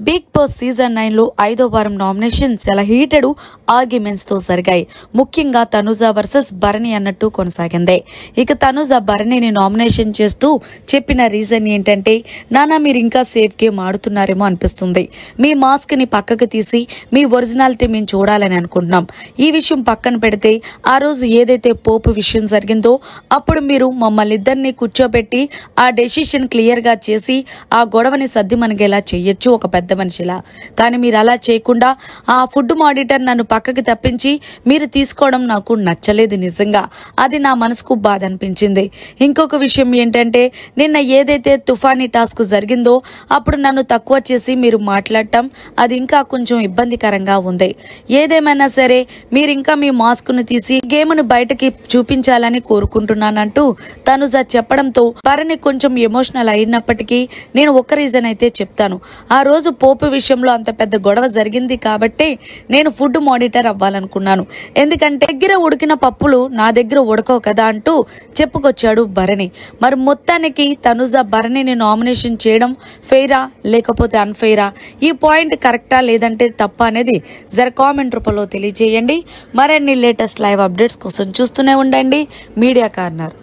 Big boss season 9 లో 5వ వారం నామినేషన్స్ చాలా హీటెడ్ ఆర్గ్యుమెంట్స్ తో జరిగాయి. ముఖ్యంగా తనుజ వర్సెస్ భరణి అన్నట్టు కొనసాగింది. ఇక తనుజ భరణిని నామినేషన్ చేస్తూ చెప్పిన రీజన్ ఏంటంటే, నానా మీరు ఇంకా సేఫ్ గేమ్ ఆడుతున్నారేమో అనిపిస్తుంది. మీ మాస్క్ ని పక్కకు తీసి మీ ఒరిజినాలిటీ మేము చూడాలని అనుకుంటున్నాం. ఈ విషయం పక్కన పెడితే ఆ రోజు ఏదైతే పోపు విషయం జరిగిందో అప్పుడు మీరు మమ్మల్ని ఇద్దరిని కూర్చోబెట్టి ఆ డెసిషన్ క్లియర్ గా చేసి ఆ గొడవని సద్దిమణిగేలా చెయ్యొచ్చు ఒక పెద్ద మనిషిలా. కానీ మీరు అలా చేయకుండా ఆ ఫుడ్ మాడిటర్ నన్ను పక్కకి తప్పించి మీరు తీసుకోవడం నాకు నచ్చలేదు. నిజంగా అది నా మనసుకు బాధ అనిపించింది. ఇంకొక విషయం ఏంటంటే, నిన్న ఏదైతే తుఫానీ టాస్క్ జరిగిందో అప్పుడు నన్ను తక్కువ చేసి మీరు మాట్లాడటం అది ఇంకా కొంచెం ఇబ్బందికరంగా ఉంది. ఏదేమైనా సరే మీరు ఇంకా మీ మాస్క్ ను తీసి గేమ్ ను బయటకి చూపించాలని కోరుకుంటున్నానంటూ తనుజ చెప్పడంతో భరణి కొంచెం ఎమోషనల్ అయినప్పటికీ నేను ఒక రీజన్ అయితే చెప్తాను. ఆ రోజు పోపు విషయంలో అంత పెద్ద గొడవ జరిగింది కాబట్టి నేను ఫుడ్ మానిటర్ అవ్వాలనుకున్నాను. ఎందుకంటే దగ్గర ఉడికిన పప్పులు నా దగ్గర ఉడకవు కదా అంటూ చెప్పుకొచ్చాడు భరణి. మరి మొత్తానికి తనుజ భరణిని నామినేషన్ చేయడం ఫెయిరా లేకపోతే అన్ఫెయిరా, ఈ పాయింట్ కరెక్టా లేదంటే తప్ప అనేది జర కామెంట్ రూపంలో తెలియజేయండి. మరిన్ని లేటెస్ట్ లైవ్ అప్డేట్స్ కోసం చూస్తూనే ఉండండి మీడియా కార్నర్.